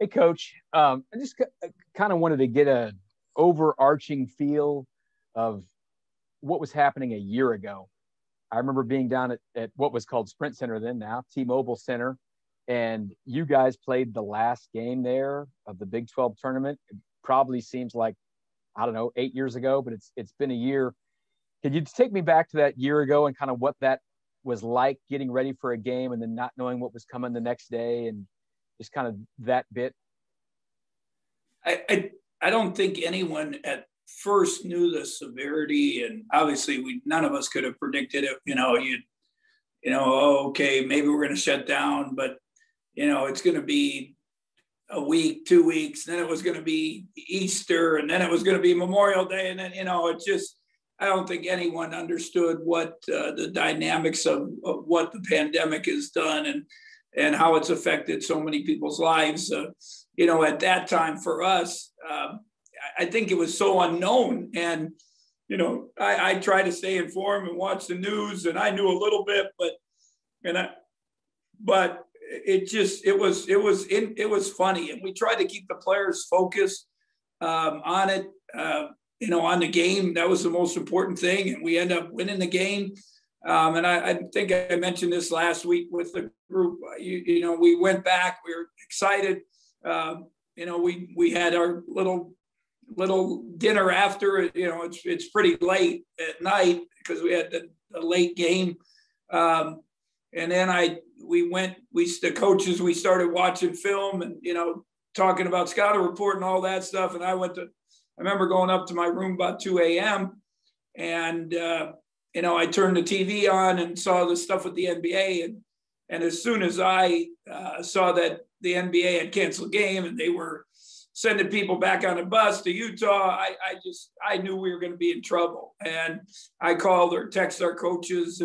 Hey, Coach. I just kind of wanted to get a overarching feel of what was happening a year ago. I remember being down at what was called Sprint Center then, now T-Mobile Center, and you guys played the last game there of the Big 12 tournament. It probably seems like, I don't know, 8 years ago, but it's been a year. Could you take me back to that year ago and kind of what that was like, getting ready for a game and then not knowing what was coming the next day, and just kind of that bit? I don't think anyone at first knew the severity, and obviously none of us could have predicted it. Oh, okay, maybe we're going to shut down, but it's going to be a week, 2 weeks, then it was going to be Easter, and then it was going to be Memorial Day, and then it just, I don't think anyone understood what the dynamics of what the pandemic has done and how it's affected so many people's lives. At that time for us, I think it was so unknown. And, I try to stay informed and watch the news, and I knew a little bit, but it was funny. And we tried to keep the players focused on it, on the game. That was the most important thing. And we end up winning the game. And I think I mentioned this last week with the group. We went back, we were excited. We had our little dinner after. It's pretty late at night because we had the late game. And then the coaches, we started watching film and, talking about scouting report and all that stuff. And I remember going up to my room about 2 a.m. and, I turned the TV on and saw the stuff with the NBA. And as soon as I saw that the NBA had canceled game and they were sending people back on a bus to Utah, I knew we were going to be in trouble. And I called or texted our coaches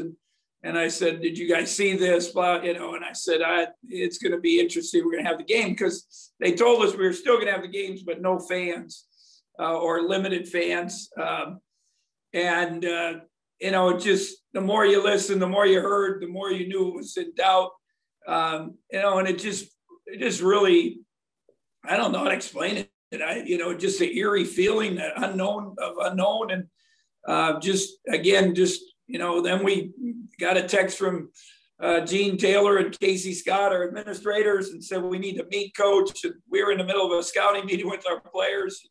and I said, "Did you guys see this?" Blah, and I said, "It's going to be interesting. We're going to have the game," because they told us we were still going to have the games, but no fans or limited fans. It just, the more you listened, the more you heard, the more you knew it was in doubt. And it just really, I don't know how to explain it. Just the eerie feeling, the unknown of unknown. And then we got a text from Gene Taylor and Casey Scott, our administrators, and said, "We need to meet coach." And we were in the middle of a scouting meeting with our players.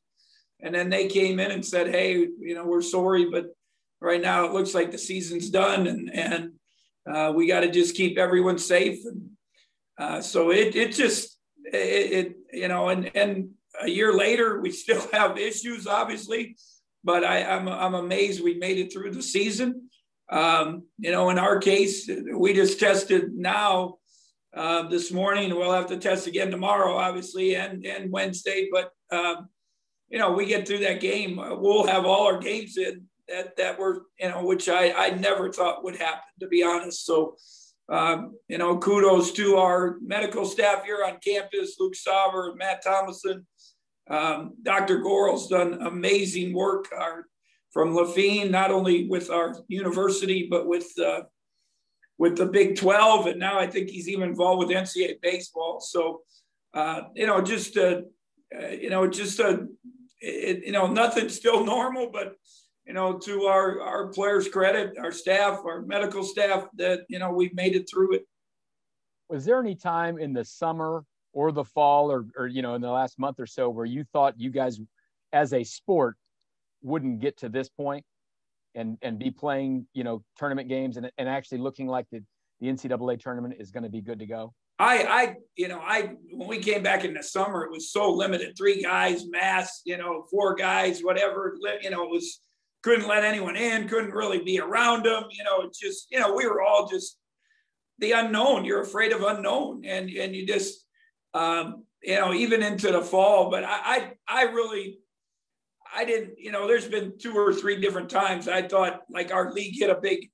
And then they came in and said, "Hey, we're sorry, but right now it looks like the season's done, and we got to just keep everyone safe." And so and a year later we still have issues, obviously, but I'm amazed we made it through the season. In our case, we just tested now this morning. We'll have to test again tomorrow, obviously, and Wednesday. But we get through that game. We'll have all our games in that were, which I never thought would happen, to be honest. So, kudos to our medical staff here on campus, Luke Sauber, Matt Thomason. Dr. Gorel's done amazing work from Lafine, not only with our university, but with the Big 12. And now I think he's even involved with NCAA baseball. So, nothing's still normal, but to our players' credit, our staff, our medical staff, that, we've made it through it. Was there any time in the summer or the fall or in the last month or so where you thought you guys as a sport wouldn't get to this point and be playing, tournament games and actually looking like the NCAA tournament is going to be good to go? When we came back in the summer, it was so limited, 3 guys, mass, 4 guys, whatever, couldn't let anyone in, couldn't really be around them. We were all just the unknown. You're afraid of unknown. And you just, even into the fall, but I didn't, there's been 2 or 3 different times I thought like our league hit a big,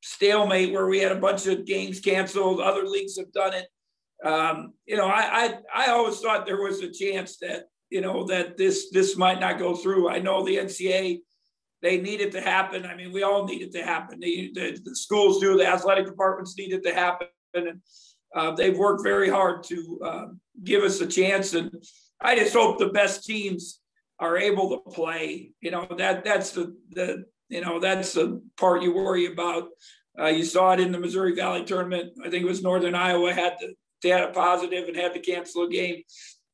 stalemate where we had a bunch of games canceled. Other leagues have done it. I always thought there was a chance that, that this might not go through. I know the NCAA, they need it to happen. I mean, we all need it to happen. The schools do, the athletic departments need it to happen. And they've worked very hard to give us a chance. And I just hope the best teams are able to play. That's the part you worry about. You saw it in the Missouri Valley tournament. I think it was Northern Iowa had a positive and had to cancel a game.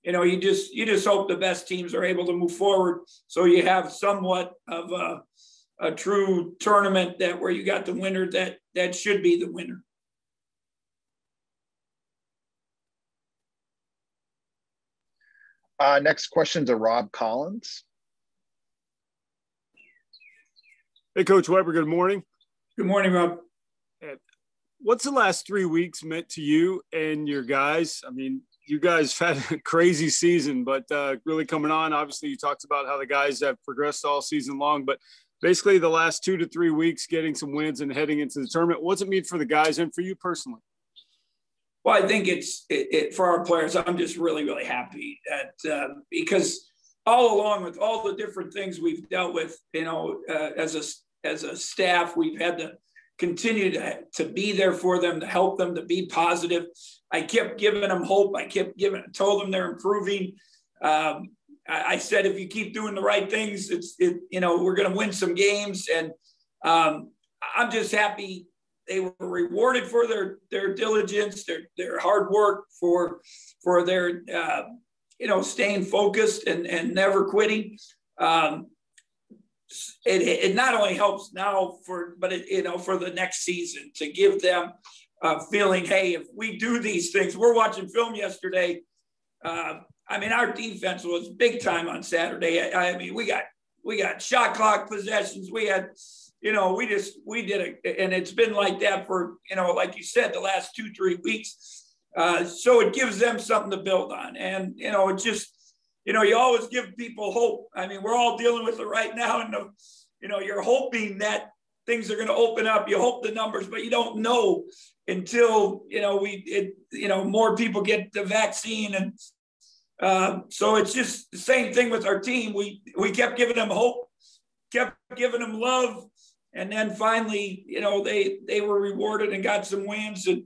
You just hope the best teams are able to move forward, so you have somewhat of a true tournament where you got the winner that should be the winner. Next question to Rob Collins. Hey, Coach Weber, good morning. Good morning, Rob. What's the last 3 weeks meant to you and your guys? I mean, you guys had a crazy season, but really coming on, obviously you talked about how the guys have progressed all season long, but basically the last 2 to 3 weeks getting some wins and heading into the tournament. What's it mean for the guys and for you personally? Well, I think it's for our players. I'm just really, really happy that because all along with all the different things we've dealt with, as a staff, we've had to continue to be there for them, to help them, to be positive. I kept giving them hope. I kept told them they're improving. I said, if you keep doing the right things, we're going to win some games. And I'm just happy they were rewarded for their diligence, their hard work, for their staying focused and never quitting. It not only helps now but for the next season, to give them a feeling, hey, if we do these things, we're watching film yesterday. Our defense was big time on Saturday. We got shot clock possessions. We had, we did it, and it's been like that for, like you said, the last 2-3 weeks. So it gives them something to build on. And, it just, you always give people hope. We're all dealing with it right now. And, you're hoping that things are going to open up. You hope the numbers, but you don't know until, more people get the vaccine. And so it's just the same thing with our team. We kept giving them hope, kept giving them love. And then finally, they were rewarded and got some wins. And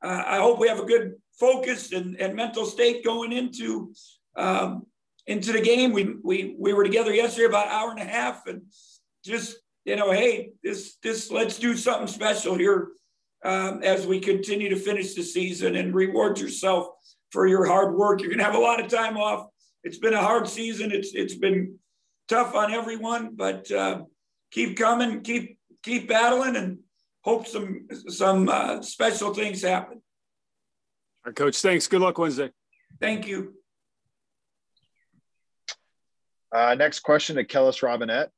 I hope we have a good focus and mental state going into the game. We were together yesterday about an hour and a half, and just, hey, this let's do something special here as we continue to finish the season and reward yourself for your hard work. You're going to have a lot of time off. It's been a hard season. It's been tough on everyone, but keep coming, keep battling, and hope some special things happen. All right, Coach, thanks. Good luck Wednesday. Thank you. Next question to Kellis Robinette.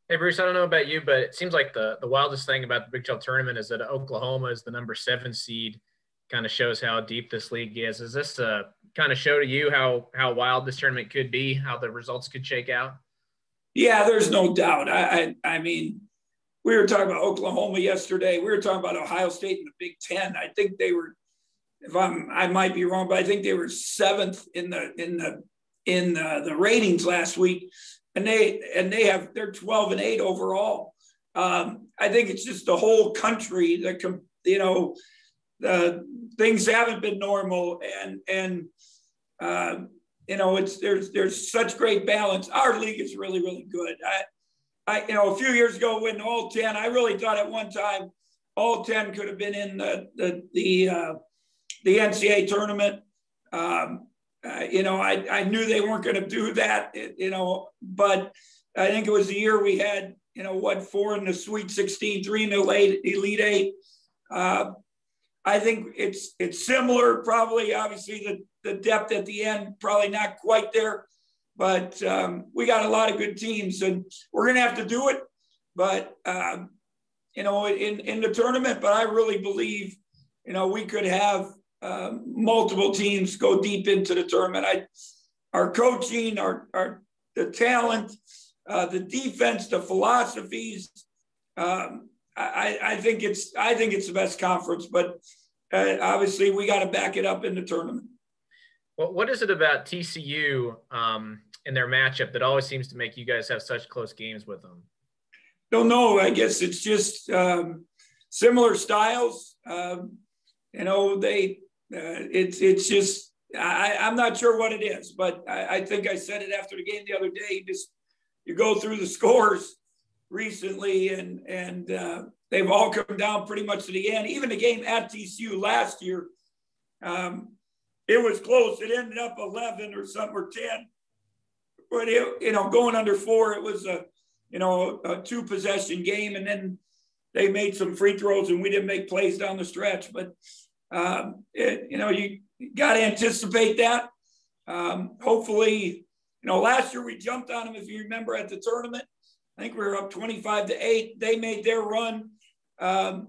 Hey, Bruce, I don't know about you, but it seems like the wildest thing about the Big 12 tournament is that Oklahoma is the number 7 seed. Kind of shows how deep this league is. Is this kind of show to you how wild this tournament could be, how the results could shake out? Yeah, there's no doubt. We were talking about Oklahoma yesterday. We were talking about Ohio State in the Big Ten. I think they were, I might be wrong, but I think they were 7th in the ratings last week, and they're 12-8 overall. I think it's just the whole country that things haven't been normal, and there's such great balance. Our league is really, really good. A few years ago when all 10, I really thought at one time all 10 could have been in the NCAA tournament. I knew they weren't going to do that, but I think it was the year we had, 4 in the Sweet 16, 3 in the Elite 8. I think it's similar, probably. Obviously, the depth at the end, probably not quite there, but we got a lot of good teams, and we're going to have to do it. But in the tournament, but I really believe, we could have multiple teams go deep into the tournament. Our coaching, the talent, the defense, the philosophies. I think it's the best conference, but obviously we got to back it up in the tournament. Well, what is it about TCU in their matchup that always seems to make you guys have such close games with them? Don't know. I guess it's just similar styles. it's just, I'm not sure what it is, but I think I said it after the game the other day. You go through the scores recently, and they've all come down pretty much to the end. Even the game at TCU last year, it was close. It ended up 11 or something, or 10. But going under 4, it was a 2-possession game, and then they made some free throws, and we didn't make plays down the stretch. But you got to anticipate that. Hopefully, last year we jumped on them, if you remember, at the tournament. I think we were up 25-8. They made their run, and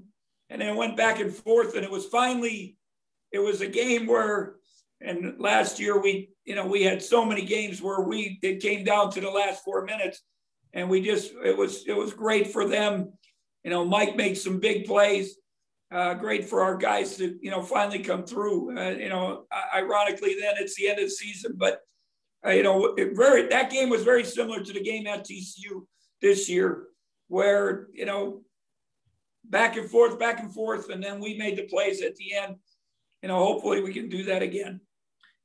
then it went back and forth. And it was a game where, and last year we had so many games where it came down to the last 4 minutes, and it was great for them. Mike made some big plays. Great for our guys to, finally come through. Ironically, then it's the end of the season, but that game was very similar to the game at TCU this year, where back and forth, and then we made the plays at the end. Hopefully we can do that again.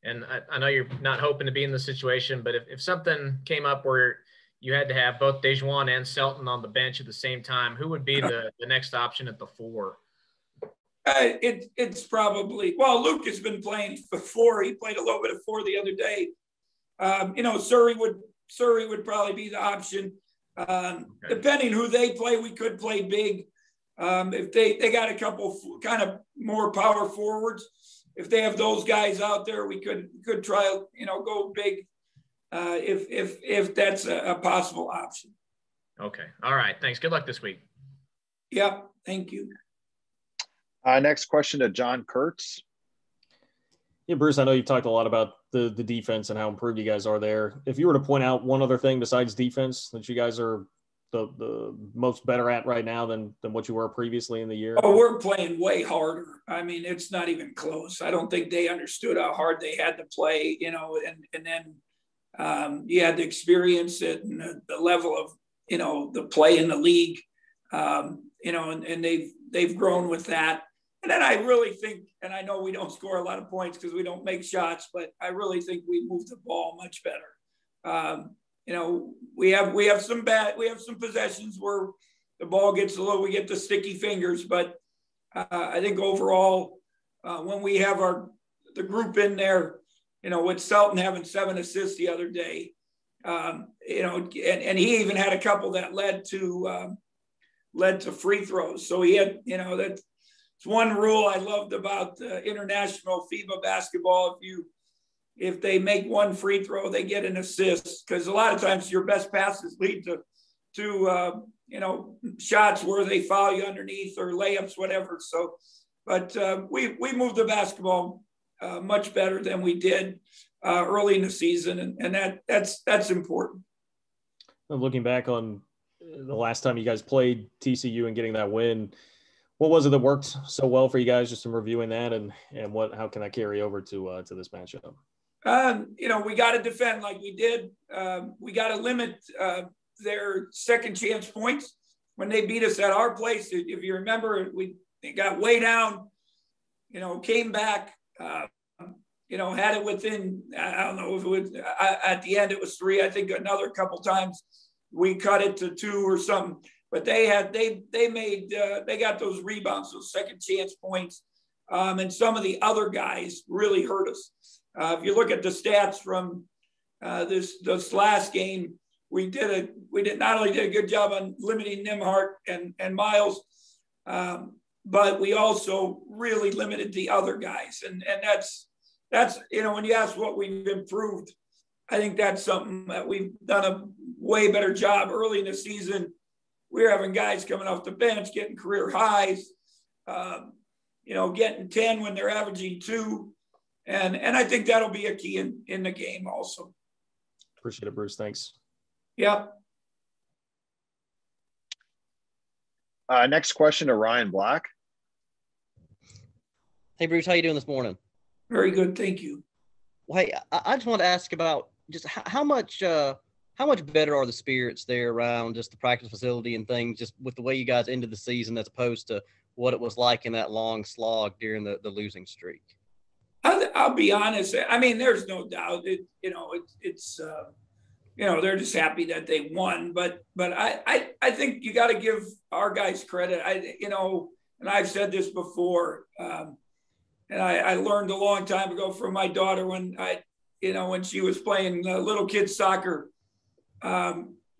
And I know you're not hoping to be in the situation, but if something came up where you had to have both DeJuan and Selton on the bench at the same time, who would be the next option at the 4? It's probably, Luke has been playing before. He played a little bit of 4 the other day. Surrey would probably be the option. Okay. Depending who they play, we could play big. If they got a couple kind of more power forwards, if they have those guys out there, we could try, go big if that's a possible option. Okay. All right. Thanks. Good luck this week. Yep. Thank you. Next question to John Kurtz. Yeah, Bruce, I know you've talked a lot about the defense and how improved you guys are there. If you were to point out one other thing besides defense that you guys are the most better at right now than what you were previously in the year? Oh, we're playing way harder. I mean, it's not even close. I don't think they understood how hard they had to play, and then you had to experience it and the level of, the play in the league, and they've grown with that. And then I really think, and I know we don't score a lot of points because we don't make shots, but I really think we move the ball much better. We have some possessions where the ball gets we get the sticky fingers, but I think overall, when we have the group in there, with Selton having 7 assists the other day, and he even had a couple that led to free throws. So he had, that's one rule I loved about international FIBA basketball. If they make one free throw, they get an assist, because a lot of times your best passes lead to shots where they foul you underneath or layups, whatever. So, but we moved the basketball much better than we did early in the season, and that's important. Looking back on the last time you guys played TCU and getting that win, what was it that worked so well for you guys? Just in reviewing that, and how can that carry over to this matchup? We got to defend like we did. We got to limit their second chance points when they beat us at our place. If you remember, they got way down, came back, had it within, I don't know if it was at the end, it was 3. I think another couple times we cut it to 2 or something, but they got those rebounds, those second chance points. And some of the other guys really hurt us. If you look at the stats from this last game, we not only did a good job on limiting Nimhart and Miles, but we also really limited the other guys. And that's when you ask what we've improved, I think that's something that we've done a way better job early in the season. We're having guys coming off the bench, getting career highs, getting 10 when they're averaging 2. And I think that'll be a key in the game also. Appreciate it, Bruce. Thanks. Yeah. Next question to Ryan Black. Hey, Bruce, how you doing this morning? Very good. Thank you. Well, hey, I just want to ask about just how much better are the spirits there around just the practice facility and things, just with the way you guys ended the season as opposed to what it was like in that long slog during the losing streak? I'll be honest. I mean, there's no doubt. It's they're just happy that they won. But I think you got to give our guys credit. And I've said this before, and I learned a long time ago from my daughter when when she was playing little kids soccer.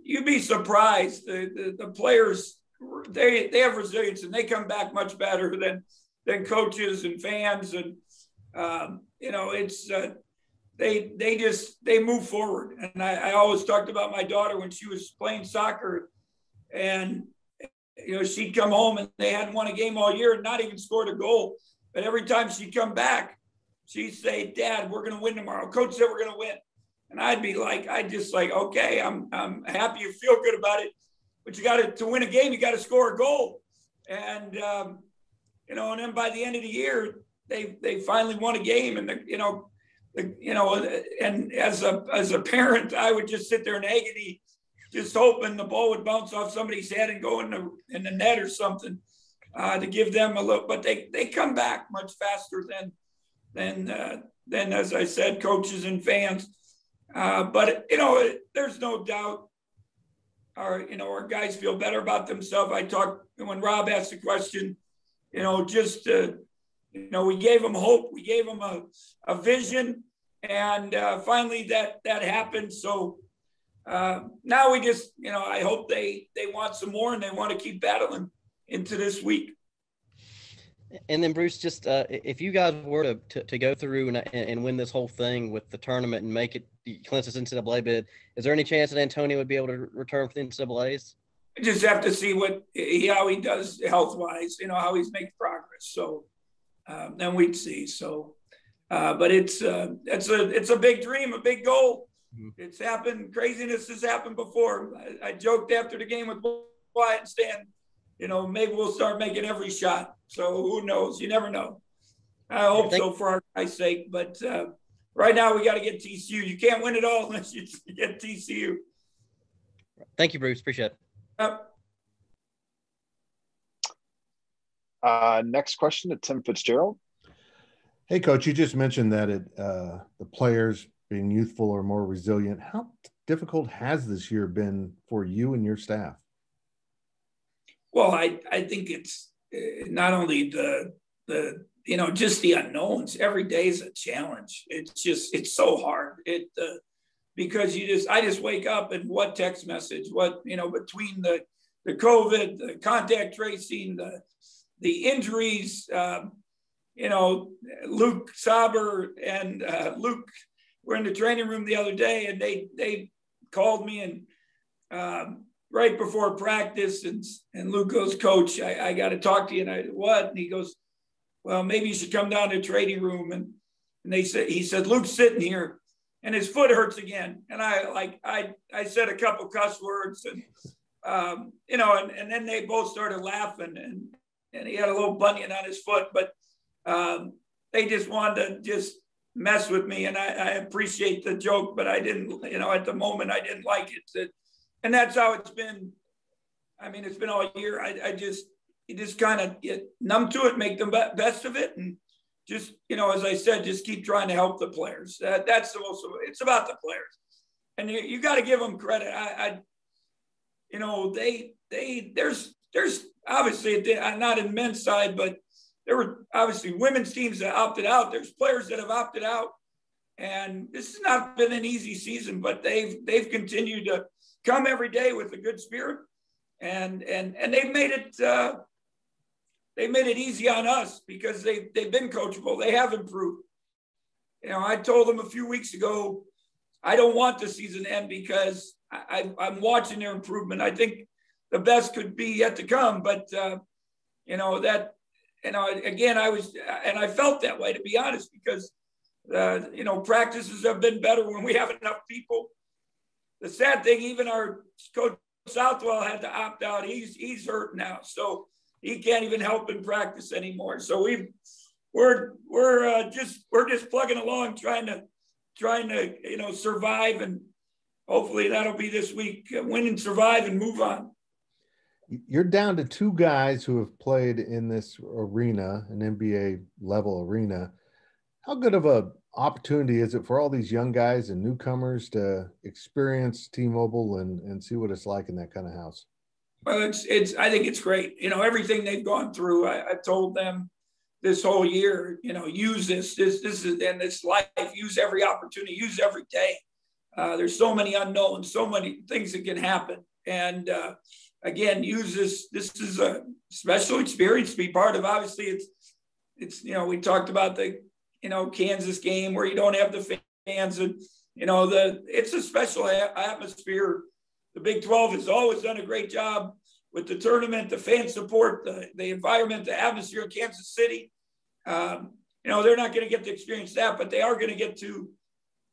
You'd be surprised. The players, they have resilience and they come back much better than coaches and fans. And it's they move forward. And I always talked about my daughter when she was playing soccer, and she'd come home and they hadn't won a game all year and not even scored a goal. But every time she'd come back, she'd say, "Dad, we're going to win tomorrow. Coach said we're going to win." And I'd just like, okay, I'm happy you feel good about it, but you got to win a game, you got to score a goal. And, and then by the end of the year, they finally won a game. And, and as a parent, I would just sit there in agony, just hoping the ball would bounce off somebody's head and go in the net or something to give them a look. But they come back much faster than as I said, coaches and fans. But there's no doubt our guys feel better about themselves. I talked when Rob asked the question, we gave them hope, we gave them a vision, and finally that happened. So now we just, I hope they want some more and they want to keep battling into this week. And then Bruce, just if you guys were to go through and win this whole thing with the tournament and make it clinch this NCAA bid, is there any chance that Antonio would be able to return for the NCAAs? I just have to see how he does health-wise, how he's making progress. So then we'd see. So, but it's a big dream, a big goal. Mm-hmm. It's happened. Craziness has happened before. I joked after the game with Wyatt and Stan, maybe we'll start making every shot. So who knows? You never know. I hope so for our guys' sake. But right now we got to get TCU. You can't win it all unless you get TCU. Thank you, Bruce. Appreciate it. Next question to Tim Fitzgerald. Hey, Coach, you just mentioned that the players being youthful or more resilient. How difficult has this year been for you and your staff? Well, I think it's not only the just the unknowns. Every day is a challenge. It's so hard. Because I just wake up and what text message, between the COVID, the contact tracing, the injuries, Luke Sauber and Luke were in the training room the other day and they called me and right before practice and Luke goes, "Coach, I got to talk to you." And I, "What?" And he goes, "Well, maybe you should come down to the training room." And he said, "Luke's sitting here and his foot hurts again." And I said a couple cuss words and, and then they both started laughing and he had a little bunion on his foot, but they just wanted to just mess with me. And I appreciate the joke, but I didn't, at the moment I didn't like it. And that's how it's been. I mean, it's been all year. You just kind of get numb to it, make the best of it. And just, as I said, just keep trying to help the players. That's the most, it's about the players. And you got to give them credit. There's obviously, not in men's side, but there were obviously women's teams that opted out. There's players that have opted out. And this has not been an easy season, but they've continued to come every day with a good spirit. And they've made it easy on us because they've been coachable. They have improved. I told them a few weeks ago, I don't want the season to end because I'm watching their improvement. I think the best could be yet to come, but again, I felt that way, to be honest, because practices have been better when we have enough people. The sad thing, even our coach Southwell had to opt out. He's hurt now, so he can't even help in practice anymore. So we're just plugging along, trying to survive, and hopefully that'll be this week. Win and survive and move on. You're down to two guys who have played in this arena, an NBA level arena. How good of a opportunity is it for all these young guys and newcomers to experience T-Mobile and see what it's like in that kind of house? Well, I think it's great. Everything they've gone through, I've told them this whole year, use this is, and this life, use every opportunity, use every day. There's so many unknowns, so many things that can happen. And again, use this. This is a special experience to be part of. Obviously, it's we talked about the Kansas game where you don't have the fans, and it's a special atmosphere. The Big 12 has always done a great job with the tournament, the fan support, the environment, the atmosphere of Kansas City. They're not going to get to experience that, but they are going to get to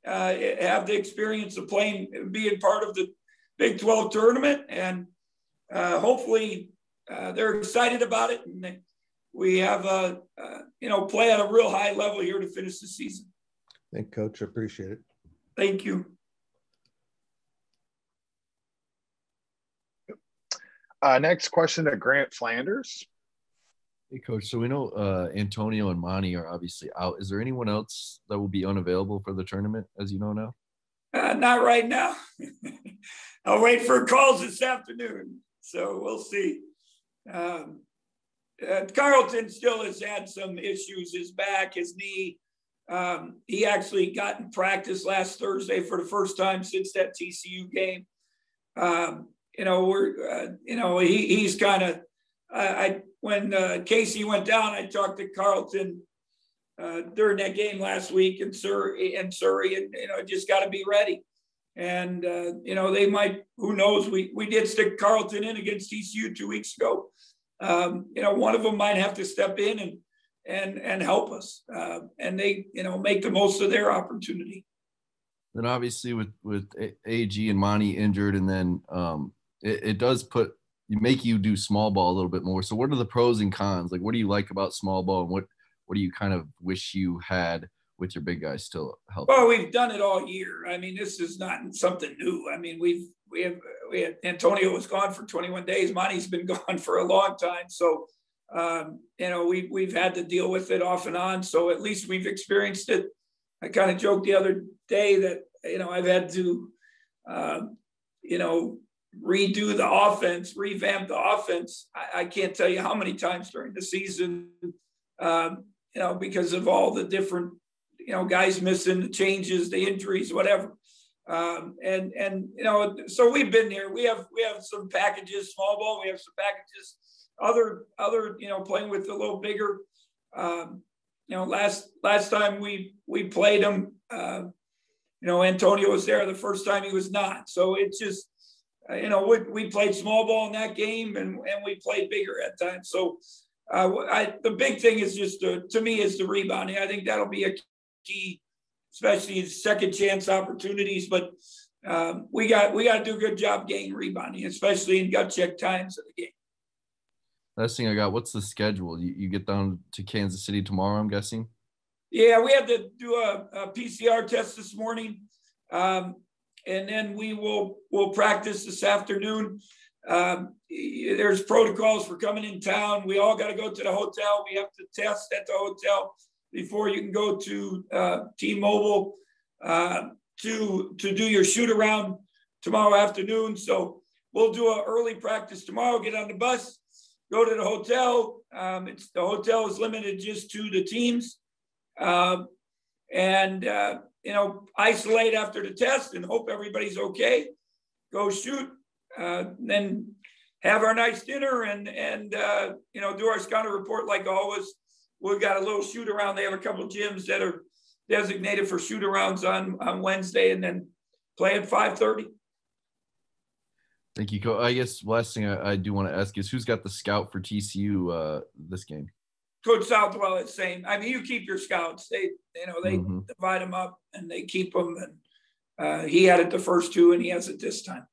have the experience of being part of the Big 12 tournament. And hopefully they're excited about it. And we have play at a real high level here to finish the season. Thank you, Coach. I appreciate it. Thank you. Next question to Grant Flanders. Hey, Coach. So we know Antonio and Monty are obviously out. Is there anyone else that will be unavailable for the tournament, as you know now? Not right now. I'll wait for calls this afternoon. So we'll see. Carlton still has had some issues, his back, his knee. He actually got in practice last Thursday for the first time since that TCU game. He's kind of, when Casey went down, I talked to Carlton during that game last week in Surrey, and just got to be ready. And, they might, who knows, we did stick Carlton in against TCU 2 weeks ago. One of them might have to step in and help us. And they, make the most of their opportunity. Then obviously with AG and Monty injured, and then it does make you do small ball a little bit more. So what are the pros and cons? Like, what do you like about small ball, and what do you kind of wish you had with your big guys still healthy? Well, we've done it all year. I mean, this is not something new. I mean, we have Antonio was gone for 21 days. Monty's been gone for a long time. So, we've had to deal with it off and on. So at least we've experienced it. I kind of joked the other day that, I've had to, redo the offense, revamp the offense. I can't tell you how many times during the season, because of all the different, guys missing, the changes, the injuries, whatever. So we've been here. We have some packages, small ball. We have some packages, other, playing with a little bigger. Last time we played them, Antonio was there the first time he was not. So it's just, we played small ball in that game, and we played bigger at times. So the big thing is just, to me, is the rebounding. I think that'll be a key, especially second chance opportunities. But we got to do a good job getting rebounding, especially in gut check times of the game. Last thing I got, what's the schedule? You get down to Kansas City tomorrow, I'm guessing? Yeah, we had to do a PCR test this morning. And then we'll practice this afternoon. There's protocols for coming in town. We all got to go to the hotel. We have to test at the hotel before you can go to T-Mobile to do your shoot around tomorrow afternoon. So we'll do an early practice tomorrow, get on the bus, go to the hotel. The hotel is limited just to the teams. Isolate after the test and hope everybody's okay. Go shoot, then have our nice dinner and do our scouting report like always. We've got a little shoot around. They have a couple of gyms that are designated for shoot arounds on Wednesday, and then play at 5:30. Thank you, Coach. I guess last thing I do want to ask is, who's got the scout for TCU this game? Coach Southwell is saying, I mean, you keep your scouts. They divide them up and they keep them. And he had it the first two, and he has it this time.